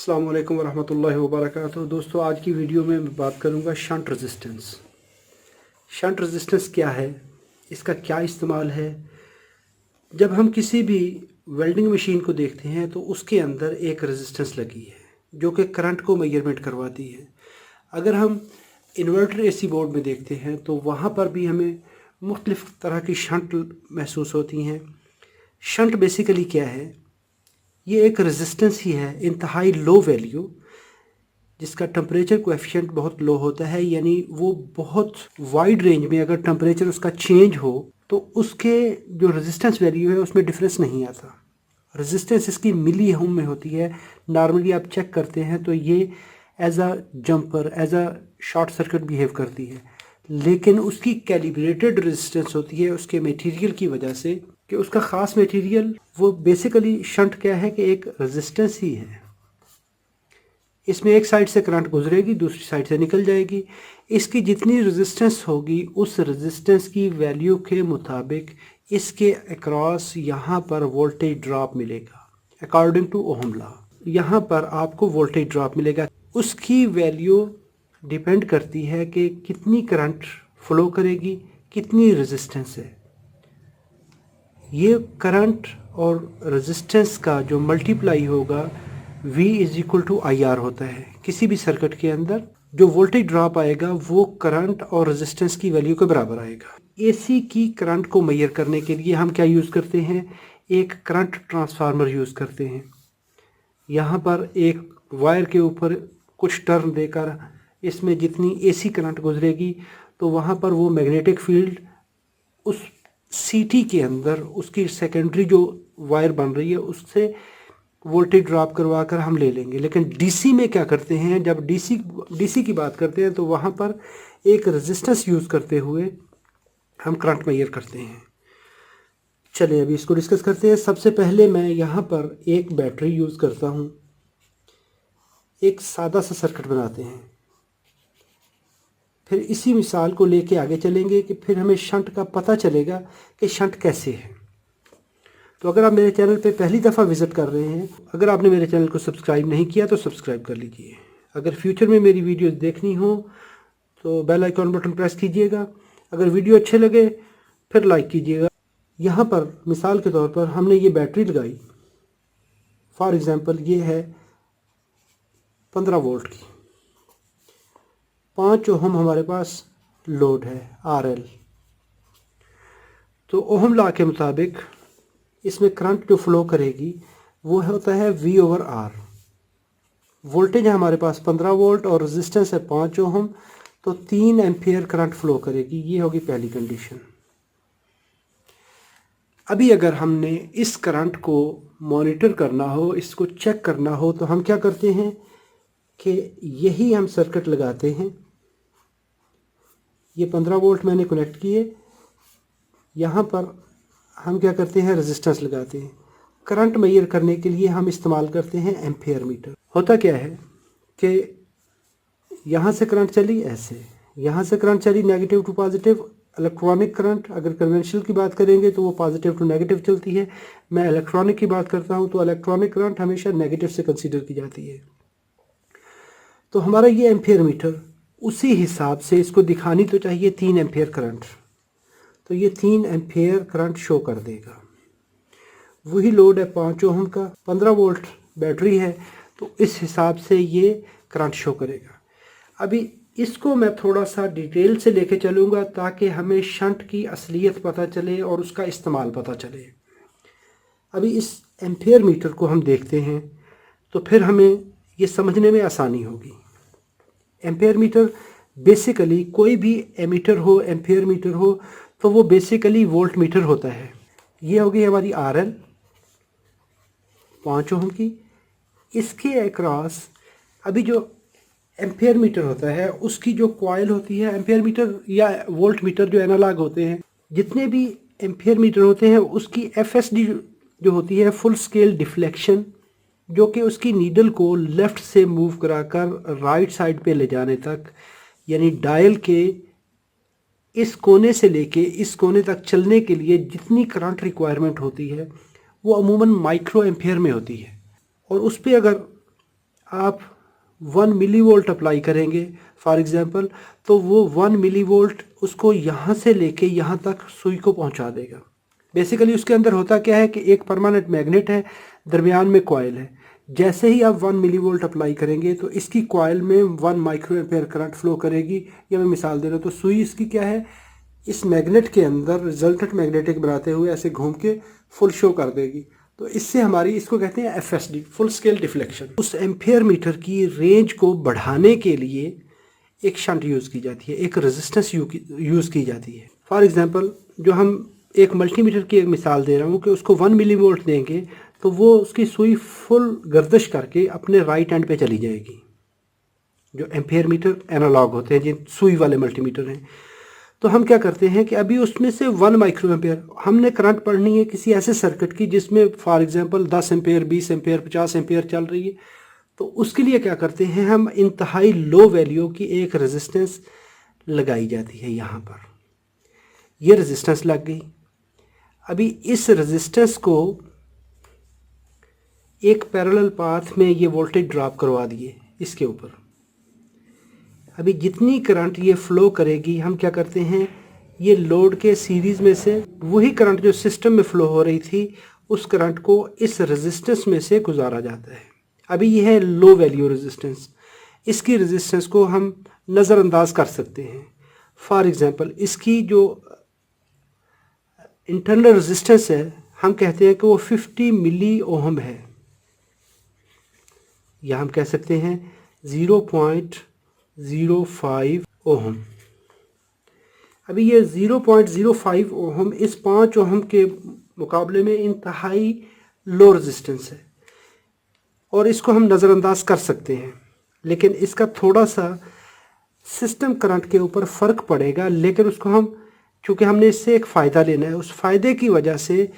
अस्सलाम वालेकुम वरहमतुल्लाहि वबरकातुहू। दोस्तों, आज की वीडियो में मैं बात करूंगा शंट रेजिस्टेंस। शंट रेजिस्टेंस क्या है, इसका क्या इस्तेमाल है। जब हम किसी भी वेल्डिंग मशीन को देखते हैं तो उसके अंदर एक रेजिस्टेंस लगी है जो कि करंट को मेजरमेंट करवाती है। अगर हम इन्वर्टर एसी बोर्ड में देखते हैं तो वहाँ पर भी हमें मुख्तलिफ़ तरह की शंट महसूस होती हैं। शंट बेसिकली क्या है, ये एक रेजिस्टेंस ही है इंतहाई लो वैल्यू, जिसका टेम्परेचर कोएफिशिएंट बहुत लो होता है, यानी वो बहुत वाइड रेंज में अगर टेम्परेचर उसका चेंज हो तो उसके जो रेजिस्टेंस वैल्यू है उसमें डिफरेंस नहीं आता। रेजिस्टेंस इसकी मिली ओम में होती है। नॉर्मली आप चेक करते हैं तो ये as a jumper, as a short circuit behave करती है, लेकिन उसकी कैलिब्रेटेड रेजिस्टेंस होती है उसके मटेरियल की वजह से कि उसका ख़ास मटेरियल, वो बेसिकली शंट क्या है कि एक रेजिस्टेंस ही है। इसमें एक साइड से करंट गुजरेगी, दूसरी साइड से निकल जाएगी। इसकी जितनी रेजिस्टेंस होगी उस रेजिस्टेंस की वैल्यू के मुताबिक इसके अक्रॉस यहाँ पर वोल्टेज ड्रॉप मिलेगा। अकॉर्डिंग टू ओहम लॉ यहाँ पर आपको वोल्टेज ड्रॉप मिलेगा। उसकी वैल्यू डिपेंड करती है कि कितनी करंट फ्लो करेगी, कितनी रेजिस्टेंस है। ये करंट और रेजिस्टेंस का जो मल्टीप्लाई होगा V is equal to I R होता है। किसी भी सर्किट के अंदर जो वोल्टेज ड्रॉप आएगा वो करंट और रेजिस्टेंस की वैल्यू के बराबर आएगा। एसी की करंट को मेजर करने के लिए हम क्या यूज़ करते हैं, एक करंट ट्रांसफार्मर यूज़ करते हैं। यहाँ पर एक वायर के ऊपर कुछ टर्न देकर इसमें जितनी एसी करंट गुजरेगी तो वहाँ पर वो मैग्नेटिक फील्ड उस सीटी के अंदर उसकी सेकेंडरी जो वायर बन रही है उससे वोल्टेज ड्रॉप करवा कर हम ले लेंगे। लेकिन डीसी में क्या करते हैं, जब डीसी की बात करते हैं तो वहाँ पर एक रेजिस्टेंस यूज़ करते हुए हम करंट मेजर करते हैं। चलिए अभी इसको डिस्कस करते हैं। सबसे पहले मैं यहाँ पर एक बैटरी यूज़ करता हूँ। एक सादा सा सर्किट बनाते हैं, फिर इसी मिसाल को लेके आगे चलेंगे कि फिर हमें शंट का पता चलेगा कि शंट कैसे है। तो अगर आप मेरे चैनल पे पहली दफ़ा विज़िट कर रहे हैं, अगर आपने मेरे चैनल को सब्सक्राइब नहीं किया तो सब्सक्राइब कर लीजिए। अगर फ्यूचर में मेरी वीडियोस देखनी हो तो बेल आइकॉन बटन प्रेस कीजिएगा। अगर वीडियो अच्छे लगे फिर लाइक कीजिएगा। यहाँ पर मिसाल के तौर पर हमने ये बैटरी लगाई, फॉर एग्ज़ाम्पल ये है 15 वोल्ट की। 5 ओहम हमारे पास लोड है RL। तो ओहम लॉ के मुताबिक इसमें करंट जो फ्लो करेगी वो होता है V/R। वोल्टेज है हमारे पास 15 वोल्ट और रेजिस्टेंस है 5 ओहम, तो 3 एम्पियर करंट फ्लो करेगी। ये होगी पहली कंडीशन। अभी अगर हमने इस करंट को मॉनिटर करना हो, इसको चेक करना हो, तो हम क्या करते हैं कि यही हम सर्किट लगाते हैं। ये 15 वोल्ट मैंने कनेक्ट किए, यहाँ पर हम क्या करते हैं, रेजिस्टेंस लगाते हैं। करंट मेजर करने के लिए हम इस्तेमाल करते हैं एम्पेयर मीटर। होता क्या है कि यहाँ से करंट चली ऐसे, यहाँ से करंट चली negative to positive. Electronic current अगर कन्वेंशनल की बात करेंगे तो वो पॉजिटिव टू नेगेटिव चलती है। मैं इलेक्ट्रॉनिक की बात करता हूँ तो इलेक्ट्रॉनिक करंट हमेशा नेगेटिव से कंसीडर की जाती है। तो हमारा ये एम्पेयर मीटर उसी हिसाब से इसको दिखानी तो चाहिए 3 एम्पेयर करंट, तो ये 3 एम्पेयर करंट शो कर देगा। वही लोड है 5 ओहम का, 15 वोल्ट बैटरी है, तो इस हिसाब से ये करंट शो करेगा। अभी इसको मैं थोड़ा सा डिटेल से लेके चलूँगा ताकि हमें शंट की असलियत पता चले और उसका इस्तेमाल पता चले। अभी इस एम्पेयर मीटर को हम देखते हैं तो फिर हमें ये समझने में आसानी होगी। एम्पेयर मीटर बेसिकली कोई भी एमीटर हो, एम्पेयर मीटर हो, तो वो बेसिकली वोल्ट मीटर होता है। ये होगी हमारी RL 5 ओहम की। इसके अक्रॉस अभी जो एम्पेयर मीटर होता है उसकी जो कॉइल होती है, एम्पेयर मीटर या वोल्ट मीटर जो एनालॉग होते हैं, जितने भी एम्पेयर मीटर होते हैं उसकी FSD जो होती है, फुल स्केल डिफ्लेक्शन, जो कि उसकी नीडल को लेफ़्ट से मूव कराकर राइट साइड पे ले जाने तक, यानी डायल के इस कोने से लेके इस कोने तक चलने के लिए जितनी करंट रिक्वायरमेंट होती है वो अमूमन माइक्रो एम्पेयर में होती है। और उस पर अगर आप 1 मिली वोल्ट अप्लाई करेंगे फॉर एग्ज़ाम्पल, तो वो 1 मिली वोल्ट उसको यहाँ से लेके यहाँ तक सुई को पहुँचा देगा। बेसिकली उसके अंदर होता क्या है कि एक परमानेंट मैग्नेट है, दरमियान में कॉइल है। जैसे ही आप 1 मिली वोल्ट अप्लाई करेंगे तो इसकी कॉइल में 1 माइक्रो एम्पेयर करंट फ्लो करेगी। ये मैं मिसाल दे रहा हूँ। तो सुई इसकी क्या है, इस मैग्नेट के अंदर रिजल्टेंट मैग्नेटिक बनाते हुए ऐसे घूम के फुल शो कर देगी। तो इससे हमारी, इसको कहते हैं FSD, फुल स्केल डिफ्लेक्शन। उस एम्पेयर मीटर की रेंज को बढ़ाने के लिए एक शंट यूज़ की जाती है, एक रेजिस्टेंस यूज़ की जाती है। फॉर एग्जांपल, जो हम एक मल्टीमीटर की एक मिसाल दे रहा हूँ कि उसको 1 मिली वोल्ट देंगे तो वो उसकी सुई फुल गर्दिश करके अपने राइट एंड पे चली जाएगी। जो एम्पेयर मीटर एनालॉग होते हैं, जिन सुई वाले मल्टीमीटर हैं, तो हम क्या करते हैं कि अभी उसमें से 1 माइक्रो एम्पेयर हमने करंट पढ़नी है किसी ऐसे सर्किट की जिसमें for example 10 ampere, 20 ampere, 50 ampere चल रही है। तो उसके लिए क्या करते हैं, हम इंतहाई लो वैल्यू की एक रेजिस्टेंस लगाई जाती है यहाँ पर। ये रेजिस्टेंस लग गई। अभी इस रेजिस्टेंस को एक पैरेलल पाथ में ये वोल्टेज ड्रॉप करवा दिए इसके ऊपर। अभी जितनी करंट ये फ्लो करेगी, हम क्या करते हैं, ये लोड के सीरीज़ में से वही करंट जो सिस्टम में फ्लो हो रही थी, उस करंट को इस रेजिस्टेंस में से गुजारा जाता है। अभी यह है लो वैल्यू रेजिस्टेंस। इसकी रेजिस्टेंस को हम नज़रअंदाज कर सकते हैं। फॉर एग्जांपल, इसकी जो इंटरनल रेजिस्टेंस है, हम कहते हैं कि वो 50 मिली ओहम है, या हम कह सकते हैं 0.05 ओहम। अभी ये 0.05 ओहम इस 5 ओहम के मुकाबले में इंतहाई लो रेजिस्टेंस है और इसको हम नज़रअंदाज कर सकते हैं। लेकिन इसका थोड़ा सा सिस्टम करंट के ऊपर फ़र्क पड़ेगा, लेकिन उसको हम, चूँकि हमने इससे एक फ़ायदा लेना है, उस फ़ायदे की वजह से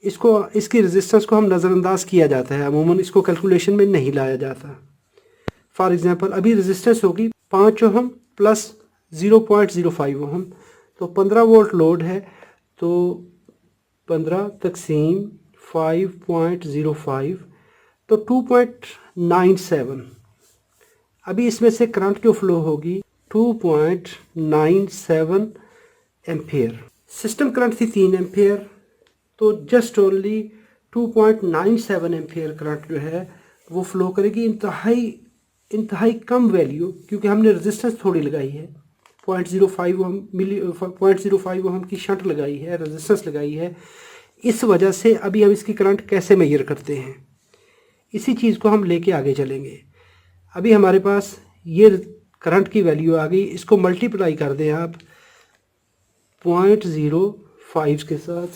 इसकी रेजिस्टेंस को हम नज़रअंदाज किया जाता है। अमूमन इसको कैलकुलेशन में नहीं लाया जाता। फॉर एग्जांपल, अभी रेजिस्टेंस होगी 5 ओहम प्लस 0.05 ओहम, तो 15 वोल्ट लोड है, तो 15 तकसीम 5.05 तो 2.97। अभी इसमें से करंट जो फ्लो होगी 2.97 एम्पेयर। सिस्टम करंट थी 3 एम्पेयर, तो जस्ट ओनली 2.97 एम्पेयर करंट जो है वो फ्लो करेगी। इंतहाई कम वैल्यू, क्योंकि हमने रेजिस्टेंस थोड़ी लगाई है, 0.05 ओहम की शंट लगाई है, रेजिस्टेंस लगाई है। इस वजह से अभी हम इसकी करंट कैसे मेजर करते हैं, इसी चीज़ को हम लेके आगे चलेंगे। अभी हमारे पास ये करंट की वैल्यू आ गई, इसको मल्टीप्लाई कर दें आप 0.05 के साथ,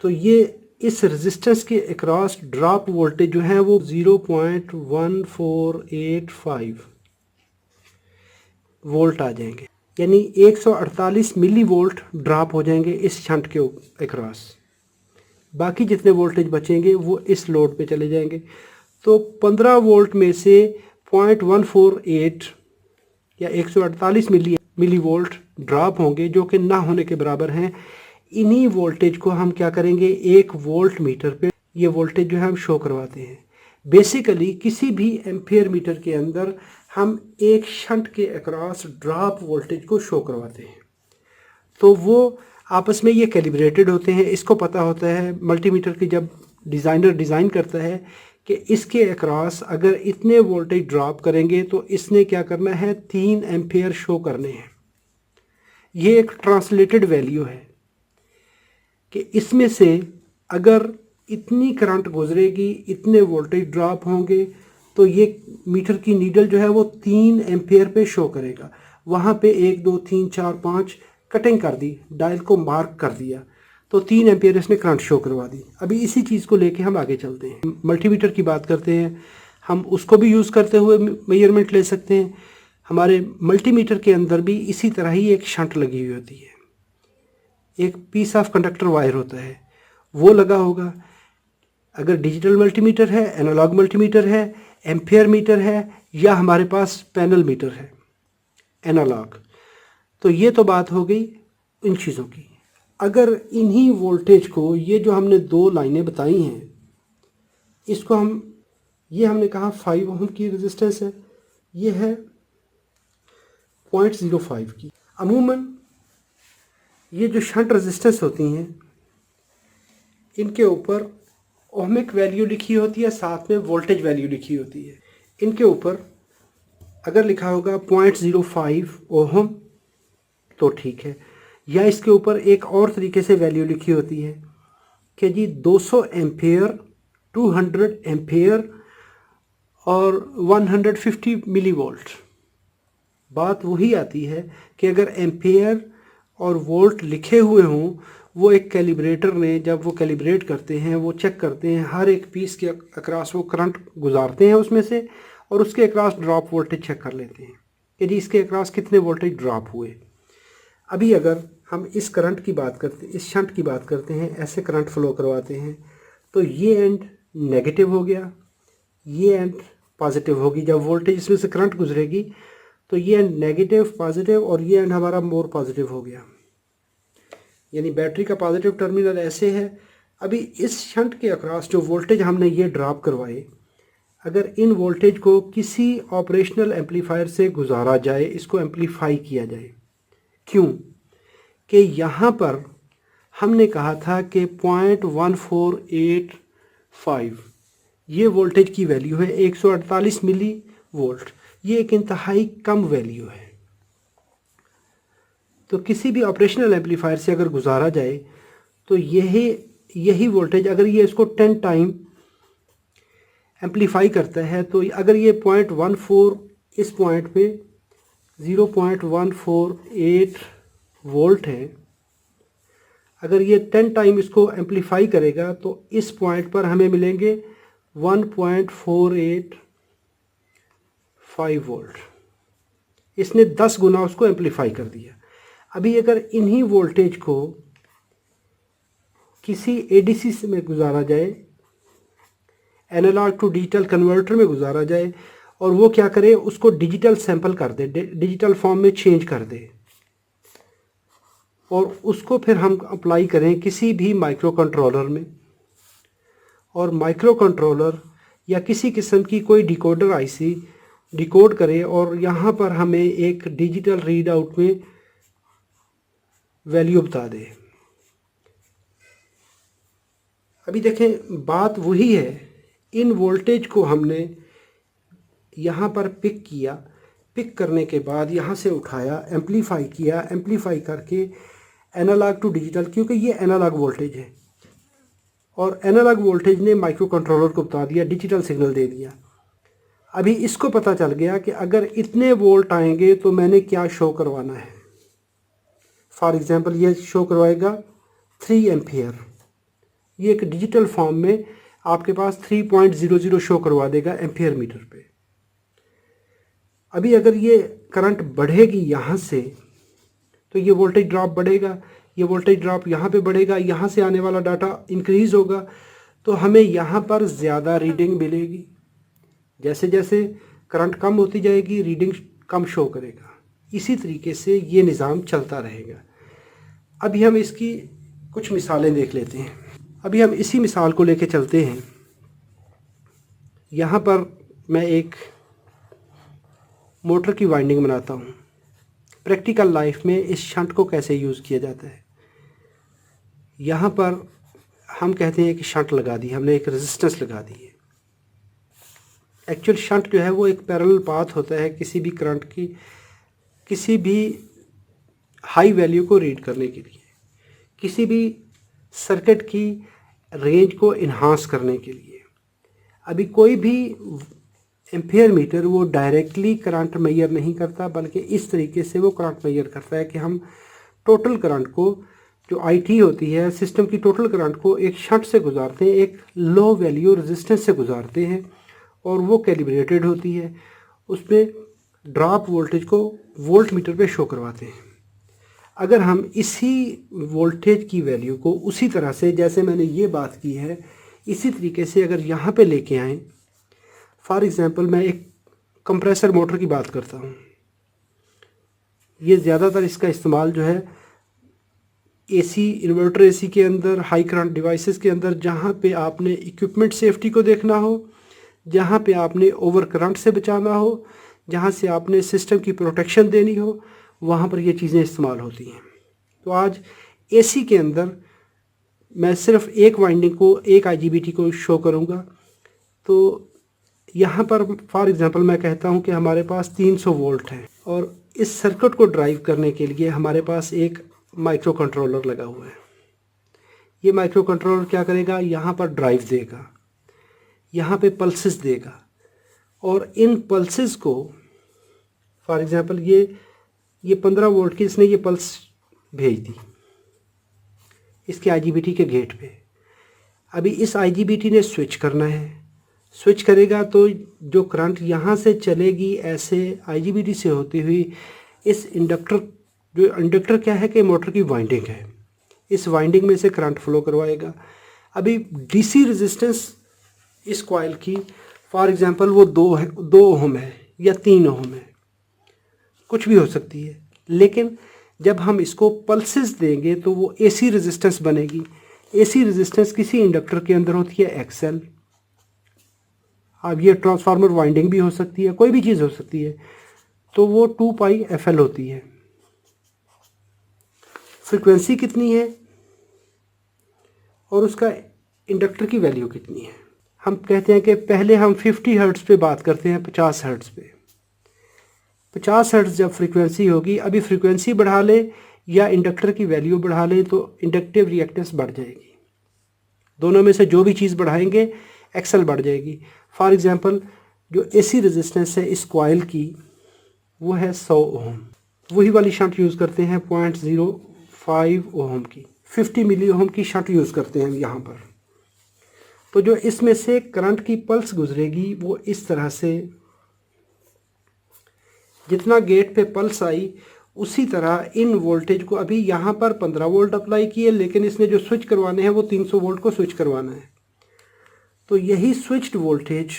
तो ये इस रेजिस्टेंस के अक्रॉस ड्रॉप वोल्टेज जो है वो 0.1485 वोल्ट आ जाएंगे, यानी 148 मिली वोल्ट ड्रॉप हो जाएंगे इस शंट के अक्रॉस। बाकी जितने वोल्टेज बचेंगे वो इस लोड पे चले जाएंगे। तो 15 वोल्ट में से 0.148 या 148 मिली वोल्ट ड्रॉप होंगे, जो कि ना होने के बराबर हैं। इन्हीं वोल्टेज को हम क्या करेंगे, 1 वोल्ट मीटर पे ये वोल्टेज जो है हम शो करवाते हैं। बेसिकली किसी भी एम्पेयर मीटर के अंदर हम एक शंट के अक्रॉस ड्रॉप वोल्टेज को शो करवाते हैं। तो वो आपस में ये कैलिब्रेटेड होते हैं। इसको पता होता है मल्टीमीटर की, जब डिज़ाइनर डिज़ाइन करता है कि इसके अक्रॉस अगर इतने वोल्टेज ड्रॉप करेंगे तो इसने क्या करना है, 3 एम्पेयर शो करने हैं। ये एक ट्रांसलेटेड वैल्यू है कि इसमें से अगर इतनी करंट गुजरेगी, इतने वोल्टेज ड्रॉप होंगे, तो ये मीटर की नीडल जो है वो 3 एम्पेयर पे शो करेगा। वहाँ पे 1 2 3 4 5 कटिंग कर दी, डायल को मार्क कर दिया, तो 3 एम्पेयर इसने करंट शो करवा दी। अभी इसी चीज़ को लेके हम आगे चलते हैं, मल्टीमीटर की बात करते हैं। हम उसको भी यूज़ करते हुए मेजरमेंट ले सकते हैं। हमारे मल्टीमीटर के अंदर भी इसी तरह ही एक शंट लगी हुई होती है, एक पीस ऑफ कंडक्टर वायर होता है, वो लगा होगा। अगर डिजिटल मल्टीमीटर है, एनालॉग मल्टीमीटर है, एम्पेयर मीटर है, या हमारे पास पैनल मीटर है एनालॉग, तो ये तो बात हो गई इन चीज़ों की। अगर इन्हीं वोल्टेज को, ये जो हमने 2 लाइनें बताई हैं, इसको हम ये हमने कहा 5 ओम की रेजिस्टेंस है, ये है 0.05 की। अमूमन ये जो शंट रेजिस्टेंस होती हैं इनके ऊपर ओहमिक वैल्यू लिखी होती है, साथ में वोल्टेज वैल्यू लिखी होती है। इनके ऊपर अगर लिखा होगा 0.05 ओहम तो ठीक है, या इसके ऊपर एक और तरीके से वैल्यू लिखी होती है कि जी 200 एम्पेयर, 200 एम्पेयर और 150 मिली वोल्ट। बात वही आती है कि अगर एम्पेयर और वोल्ट लिखे हुए हों, वो एक कैलिब्रेटर ने जब वो कैलिब्रेट करते हैं, वो चेक करते हैं, हर एक पीस के अक्रॉस वो करंट गुजारते हैं उसमें से, और उसके अक्रॉस ड्रॉप वोल्टेज चेक कर लेते हैं कि जी इसके अक्रॉस कितने वोल्टेज ड्रॉप हुए। अभी अगर हम इस करंट की बात करते, इस शंट की बात करते हैं, ऐसे करंट फ्लो करवाते हैं, तो ये एंड नेगेटिव हो गया, ये एंड पॉजिटिव होगी। जब वोल्टेज इसमें से करंट गुजरेगी तो ये एंड नेगेटिव, पॉजिटिव, और ये एंड हमारा मोर पॉजिटिव हो गया, यानी बैटरी का पॉजिटिव टर्मिनल ऐसे है। अभी इस शंट के अक्रॉस जो वोल्टेज हमने ये ड्रॉप करवाए, अगर इन वोल्टेज को किसी ऑपरेशनल एम्पलीफायर से गुजारा जाए, इसको एम्पलीफाई किया जाए, क्यों कि यहाँ पर हमने कहा था कि 0.1485 ये वोल्टेज की वैल्यू है, 148 मिली वोल्ट, ये एक इंतहाई कम वैल्यू है। तो किसी भी ऑपरेशनल एम्पलीफायर से अगर गुजारा जाए तो यही वोल्टेज अगर ये इसको 10 टाइम एम्पलीफाई करता है, तो अगर ये 0.14 इस पॉइंट पे 0.148 वोल्ट है, अगर ये 10 टाइम इसको एम्पलीफाई करेगा तो इस पॉइंट पर हमें मिलेंगे 1.485 वोल्ट। इसने 10 गुना उसको एम्पलीफाई कर दिया। अभी अगर इन्हीं वोल्टेज को किसी एडीसी में गुजारा जाए, एनालॉग टू डिजिटल कन्वर्टर में गुजारा जाए, और वो क्या करे, उसको डिजिटल सैंपल कर दे, डिजिटल फॉर्म में चेंज कर दे, और उसको फिर हम अप्लाई करें किसी भी माइक्रो कंट्रोलर में, और माइक्रो कंट्रोलर या किसी किस्म की कोई डिकोडर आईसी डिकोड करे, और यहाँ पर हमें एक डिजिटल रीड आउट में वैल्यू बता दे। अभी देखें, बात वही है, इन वोल्टेज को हमने यहाँ पर पिक किया, पिक करने के बाद यहाँ से उठाया, एम्पलीफाई किया, एम्पलीफाई करके एनालॉग टू डिजिटल, क्योंकि ये एनालॉग वोल्टेज है, और एनालॉग वोल्टेज ने माइक्रो कंट्रोलर को बता दिया, डिजिटल सिग्नल दे दिया। अभी इसको पता चल गया कि अगर इतने वोल्ट आएंगे तो मैंने क्या शो करवाना है। फॉर एग्जांपल ये शो करवाएगा 3 एम्पियर, ये एक डिजिटल फॉर्म में आपके पास 3.00 शो करवा देगा एम्पियर मीटर पे। अभी अगर ये करंट बढ़ेगी यहाँ से तो ये वोल्टेज ड्रॉप बढ़ेगा, ये वोल्टेज ड्रॉप यहाँ पे बढ़ेगा, यहाँ से आने वाला डाटा इंक्रीज़ होगा, तो हमें यहाँ पर ज़्यादा रीडिंग मिलेगी। जैसे जैसे करंट कम होती जाएगी रीडिंग कम शो करेगा। इसी तरीके से ये निज़ाम चलता रहेगा। अभी हम इसकी कुछ मिसालें देख लेते हैं। अभी हम इसी मिसाल को लेके चलते हैं। यहाँ पर मैं एक मोटर की वाइंडिंग बनाता हूँ। प्रैक्टिकल लाइफ में इस शंट को कैसे यूज़ किया जाता है। यहाँ पर हम कहते हैं कि शंट लगा दी हमने, एक रेजिस्टेंस लगा दी है। एक्चुअल शंट जो है वो एक पैरेलल पाथ होता है किसी भी करंट की, किसी भी हाई वैल्यू को रीड करने के लिए, किसी भी सर्किट की रेंज को इन्हांस करने के लिए। अभी कोई भी एम्पियर मीटर वो डायरेक्टली करंट मेजर नहीं करता, बल्कि इस तरीके से वो करंट मेजर करता है कि हम टोटल करंट को, जो आईटी होती है सिस्टम की, टोटल करंट को एक शंट से गुजारते हैं, एक लो वैल्यू रेजिस्टेंस से गुजारते हैं, और वो कैलिब्रेटेड होती है। उसमें ड्रॉप वोल्टेज को वोल्ट मीटर पे शो करवाते हैं। अगर हम इसी वोल्टेज की वैल्यू को उसी तरह से, जैसे मैंने ये बात की है, इसी तरीके से अगर यहाँ पे लेके आएँ, फॉर एग्ज़ाम्पल मैं एक कंप्रेसर मोटर की बात करता हूँ। ये ज़्यादातर इसका इस्तेमाल जो है एसी, इन्वर्टर एसी के अंदर, हाई करंट डिवाइसेस के अंदर, जहाँ पे आपने इक्विपमेंट सेफ्टी को देखना हो, जहाँ पे आपने ओवर करंट से बचाना हो, जहाँ से आपने सिस्टम की प्रोटेक्शन देनी हो, वहाँ पर ये चीज़ें इस्तेमाल होती हैं। तो आज एसी के अंदर मैं सिर्फ एक वाइंडिंग को, एक आईजीबीटी को शो करूँगा। तो यहाँ पर फॉर एग्ज़ाम्पल मैं कहता हूँ कि हमारे पास 300 वोल्ट हैं और इस सर्किट को ड्राइव करने के लिए हमारे पास एक माइक्रो कंट्रोलर लगा हुआ है। ये माइक्रो कंट्रोलर क्या करेगा, यहाँ पर ड्राइव देगा, यहाँ पे पल्सेस देगा और इन पल्सेस को फॉर एग्ज़ाम्पल ये 15 वोल्ट की इसने ये पल्स भेज दी इसके आईजीबीटी के गेट पे। अभी इस आईजीबीटी ने स्विच करना है, स्विच करेगा तो जो करंट यहाँ से चलेगी ऐसे आईजीबीटी से होती हुई इस इंडक्टर, जो इंडक्टर क्या है कि मोटर की वाइंडिंग है, इस वाइंडिंग में से करंट फ्लो करवाएगा। अभी डीसी रेजिस्टेंस इस कॉइल की फॉर एग्ज़ाम्पल वो 2 ओम है या 3 ओम है, कुछ भी हो सकती है, लेकिन जब हम इसको पल्सेस देंगे तो वो एसी रेजिस्टेंस बनेगी। एसी रेजिस्टेंस किसी इंडक्टर के अंदर होती है एक्सएल। अब ये ट्रांसफार्मर वाइंडिंग भी हो सकती है, कोई भी चीज़ हो सकती है, तो वो 2 पाई एफएल होती है। फ्रीक्वेंसी कितनी है और उसका इंडक्टर की वैल्यू कितनी है। हम कहते हैं कि पहले हम 50 हर्ट्ज़ पे बात करते हैं, 50 हर्ट्ज़ पे। 50 हर्ट्ज़ जब फ्रीक्वेंसी होगी, अभी फ्रीक्वेंसी बढ़ा लें या इंडक्टर की वैल्यू बढ़ा लें तो इंडक्टिव रिएक्टेंस बढ़ जाएगी। दोनों में से जो भी चीज़ बढ़ाएंगे एक्सल बढ़ जाएगी। फॉर एग्ज़ाम्पल जो एसी रेजिस्टेंस है इस कॉइल की वो है 100 ओम, वही वाली शंट यूज़ करते हैं 0.05 ओम की, 50 मिली ओम की शंट यूज़ करते हैं यहाँ पर। तो जो इसमें से करंट की पल्स गुजरेगी वो इस तरह से, जितना गेट पे पल्स आई उसी तरह इन वोल्टेज को, अभी यहाँ पर 15 वोल्ट अप्लाई किए लेकिन इसने जो स्विच करवाने हैं वो 300 वोल्ट को स्विच करवाना है। तो यही स्विच्ड वोल्टेज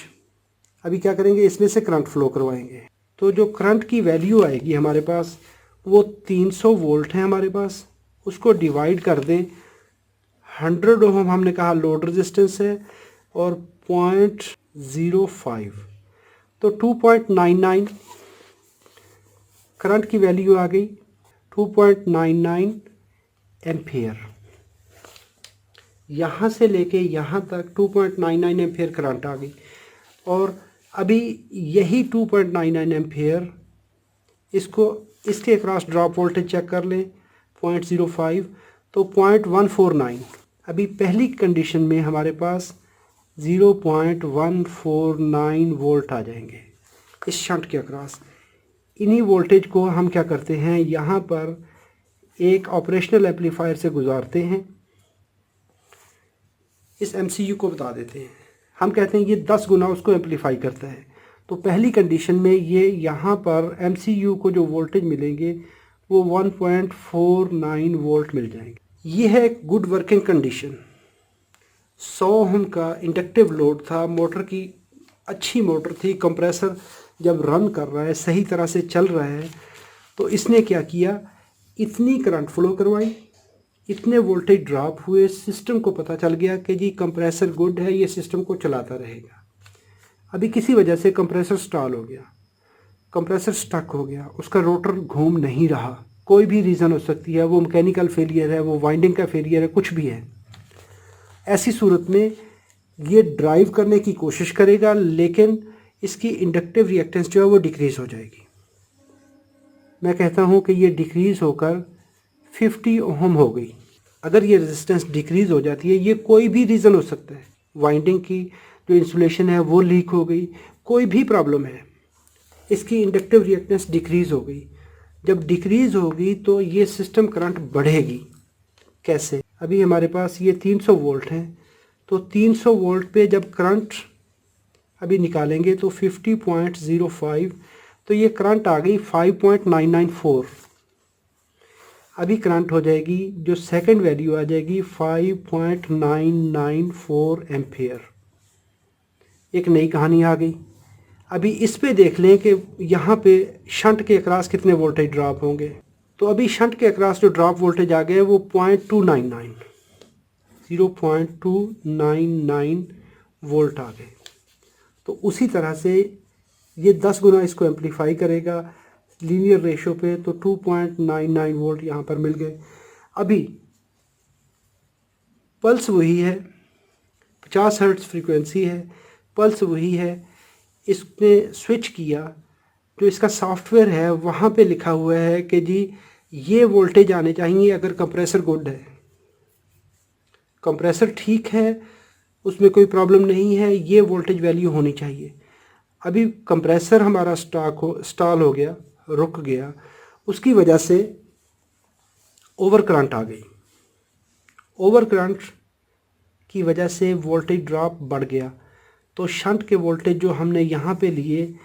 अभी क्या करेंगे, इसमें से करंट फ्लो करवाएंगे। तो जो करंट की वैल्यू आएगी हमारे पास वो 300 वोल्ट है हमारे पास, उसको डिवाइड कर दें 100 ओम हमने कहा लोड रेजिस्टेंस है और 0.05 तो 2.99 करंट की वैल्यू आ गई 2.99 एम्पियर। यहाँ से लेके यहाँ तक 2.99 एम्पियर करंट आ गई और अभी यही 2.99 एम्पियर इसको इसके अक्रॉस ड्रॉप वोल्टेज चेक कर लें 0.05 तो 0.149। अभी पहली कंडीशन में हमारे पास 0.149 वोल्ट आ जाएंगे इस शंट के अक्रॉस। इन्हीं वोल्टेज को हम क्या करते हैं, यहाँ पर एक ऑपरेशनल एम्पलीफायर से गुजारते हैं, इस एमसीयू को बता देते हैं, हम कहते हैं ये 10 गुना उसको एम्पलीफाई करता है। तो पहली कंडीशन में ये यहाँ पर एमसीयू को जो वोल्टेज मिलेंगे वो 1.49 वोल्ट मिल जाएंगे। ये है एक गुड वर्किंग कंडीशन। 100 ओम का इंडक्टिव लोड था, मोटर की अच्छी मोटर थी, कंप्रेसर जब रन कर रहा है सही तरह से चल रहा है तो इसने क्या किया, इतनी करंट फ्लो करवाई, इतने वोल्टेज ड्रॉप हुए, सिस्टम को पता चल गया कि जी कंप्रेसर गुड है, ये सिस्टम को चलाता रहेगा। अभी किसी वजह से कंप्रेसर स्टॉल हो गया, कंप्रेसर स्टक हो गया, उसका रोटर घूम नहीं रहा, कोई भी रीज़न हो सकती है, वो मैकेनिकल फेलियर है, वो वाइंडिंग का फेलियर है, कुछ भी है। ऐसी सूरत में ये ड्राइव करने की कोशिश करेगा लेकिन इसकी इंडक्टिव रिएक्टेंस जो है वो डिक्रीज़ हो जाएगी। मैं कहता हूँ कि ये डिक्रीज़ होकर 50 ओम हो गई। अगर ये रेजिस्टेंस डिक्रीज़ हो जाती है, ये कोई भी रीज़न हो सकता है, वाइंडिंग की जो इंसुलेशन है वो लीक हो गई, कोई भी प्रॉब्लम है, इसकी इंडक्टिव रिएक्टेंस डिक्रीज़ हो गई। जब डिक्रीज़ होगी तो ये सिस्टम करंट बढ़ेगी। कैसे, अभी हमारे पास ये 300 वोल्ट हैं, तो 300 वोल्ट पे जब करंट अभी निकालेंगे तो 50.05, तो ये करंट आ गई 5.994। अभी करंट हो जाएगी, जो सेकंड वैल्यू आ जाएगी 5.994 एम्पियर। एक नई कहानी आ गई। अभी इस पे देख लें कि यहाँ पे शंट के अक्रॉस कितने वोल्टेज ड्रॉप होंगे। तो अभी शंट के अक्रॉस जो ड्रॉप वोल्टेज आ गए वो 0.299 वोल्ट आ गए। तो उसी तरह से ये 10 गुना इसको एम्पलीफाई करेगा लीनियर रेशो पे, तो 2.99 वोल्ट यहाँ पर मिल गए। अभी पल्स वही है, 50 हर्ट्ज़ फ्रीक्वेंसी है, पल्स वही है। इसने स्विच किया, जो इसका सॉफ्टवेयर है वहाँ पे लिखा हुआ है कि जी ये वोल्टेज आने चाहिए अगर कंप्रेसर गुड है, कंप्रेसर ठीक है, उसमें कोई प्रॉब्लम नहीं है, ये वोल्टेज वैल्यू होनी चाहिए। अभी कंप्रेसर हमारा स्टॉल हो गया, रुक गया, उसकी वजह से ओवर करंट आ गई। ओवर करंट की वजह से वोल्टेज ड्रॉप बढ़ गया, तो शंट के वोल्टेज जो हमने यहाँ पे लिए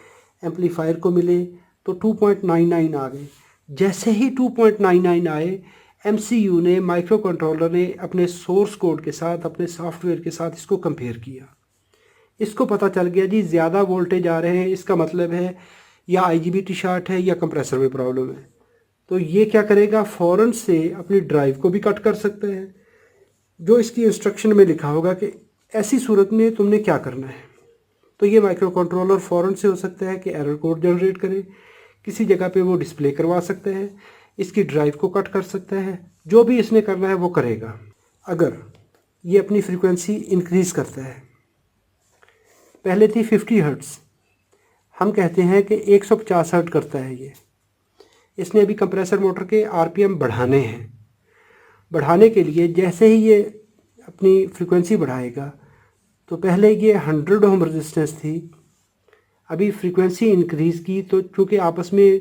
एम्पलीफायर को मिले तो 2.99 आ गए। जैसे ही 2.99 आए, MCU ने, माइक्रो कंट्रोलर ने अपने सोर्स कोड के साथ, अपने सॉफ्टवेयर के साथ इसको कंपेयर किया। इसको पता चल गया जी ज़्यादा वोल्टेज आ रहे हैं, इसका मतलब है या IGBT शॉर्ट है या कंप्रेसर में प्रॉब्लम है। तो ये क्या करेगा, फ़ौरन से अपनी ड्राइव को भी कट कर सकते हैं। जो इसकी इंस्ट्रक्शन में लिखा होगा कि ऐसी सूरत में तुमने क्या करना है, तो ये माइक्रो कंट्रोलर फ़ौरन से हो सकता है कि एरर कोड जनरेट करे, किसी जगह पे वो डिस्प्ले करवा सकते हैं, इसकी ड्राइव को कट कर सकता है, जो भी इसने करना है वो करेगा। अगर ये अपनी फ्रीक्वेंसी इंक्रीज़ करता है, पहले थी 50 हर्ट्ज़, हम कहते हैं कि 150 हर्ट्ज़ करता है ये। इसने अभी कंप्रेसर मोटर के RPM बढ़ाने हैं। बढ़ाने के लिए जैसे ही ये अपनी फ्रीक्वेंसी बढ़ाएगा, तो पहले ये 100 ओम रेजिस्टेंस थी, अभी फ्रीक्वेंसी इंक्रीज़ की, तो चूँकि आपस में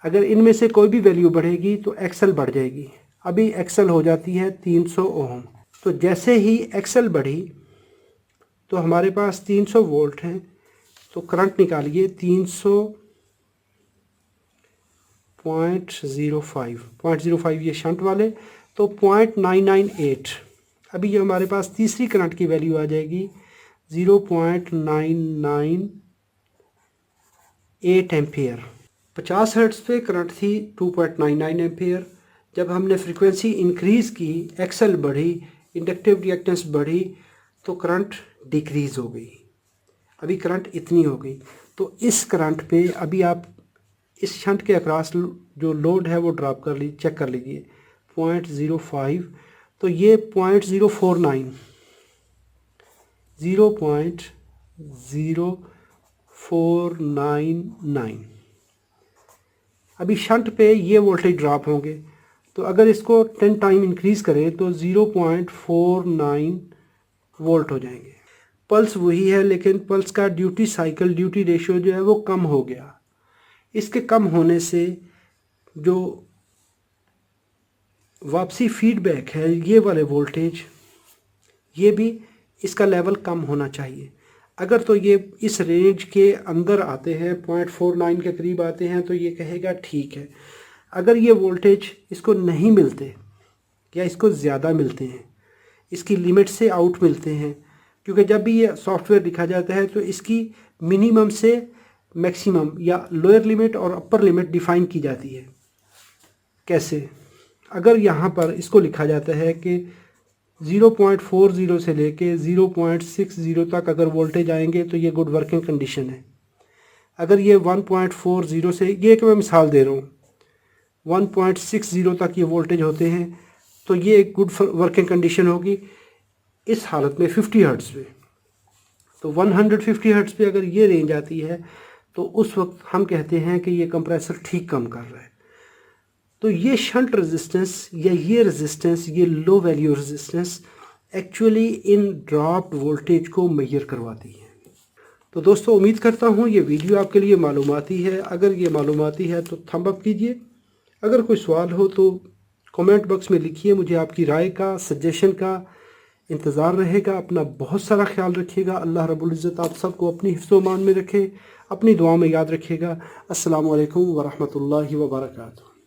अगर इनमें से कोई भी वैल्यू बढ़ेगी तो XL बढ़ जाएगी। अभी XL हो जाती है 300 ओम। तो जैसे ही XL बढ़ी तो हमारे पास 300 वोल्ट हैं, तो करंट निकालिए 300.05 ये शंट वाले, तो 0.998। अभी ये हमारे पास तीसरी करंट की वैल्यू आ जाएगी 0.998 एम्पियर। 50 हर्ट्ज़ पे करंट थी 2.99 एम्पियर। जब हमने फ्रीक्वेंसी इंक्रीज़ की, XL बढ़ी, इंडक्टिव रिएक्टेंस बढ़ी, तो करंट डिक्रीज़ हो गई। अभी करंट इतनी हो गई, तो इस करंट पे अभी आप इस शंट के अक्रॉस जो लोड है वो ड्रॉप कर लीजिए, चेक कर लीजिए 0.05, तो ये 0.0499। अभी शंट पे ये वोल्टेज ड्रॉप होंगे, तो अगर इसको 10 टाइम इंक्रीज़ करें तो 0.49 वोल्ट हो जाएंगे। पल्स वही है, लेकिन पल्स का ड्यूटी साइकिल, ड्यूटी रेशियो जो है वो कम हो गया। इसके कम होने से जो वापसी फीडबैक है, ये वाले वोल्टेज, ये भी इसका लेवल कम होना चाहिए। अगर तो ये इस रेंज के अंदर आते हैं, 0.49 के करीब आते हैं, तो ये कहेगा ठीक है। अगर ये वोल्टेज इसको नहीं मिलते या इसको ज़्यादा मिलते हैं, इसकी लिमिट से आउट मिलते हैं, क्योंकि जब भी ये सॉफ्टवेयर लिखा जाता है तो इसकी मिनिमम से मैक्सिमम या लोअर लिमिट और अपर लिमिट डिफ़ाइन की जाती है। कैसे? अगर यहाँ पर इसको लिखा जाता है कि 0.40 से लेके 0.60 तक अगर वोल्टेज आएंगे तो ये गुड वर्किंग कंडीशन है। अगर ये 1.40 से, ये एक मैं मिसाल दे रहा हूँ, 1.60 तक ये वोल्टेज होते हैं, तो ये एक गुड वर्किंग कंडीशन होगी। इस हालत में 50 हर्ट्ज़ पे, तो 150 हर्ट्ज़ पे अगर ये रेंज आती है तो उस वक्त हम कहते हैं कि ये कंप्रेसर ठीक काम कर रहा है। तो ये शंट रेजिस्टेंस या ये रेजिस्टेंस, ये low value resistance actually in dropped voltage को मेजर करवाती है। तो दोस्तों, उम्मीद करता हूँ ये वीडियो आपके लिए मालूमाती है। अगर ये मालूमाती है तो थंब अप कीजिए। अगर कोई सवाल हो तो कमेंट बॉक्स में लिखिए। मुझे आपकी राय का, सजेशन का इंतज़ार रहेगा। अपना बहुत सारा ख्याल रखिएगा। अल्लाह रब्बुल इज़्ज़त आप सबको अपनी हिफ्ज़-ओ-मान में रखे, अपनी दुआ में याद रखिएगा। अस्सलामु अलैकुम व रहमतुल्लाहि व बरकातुहू।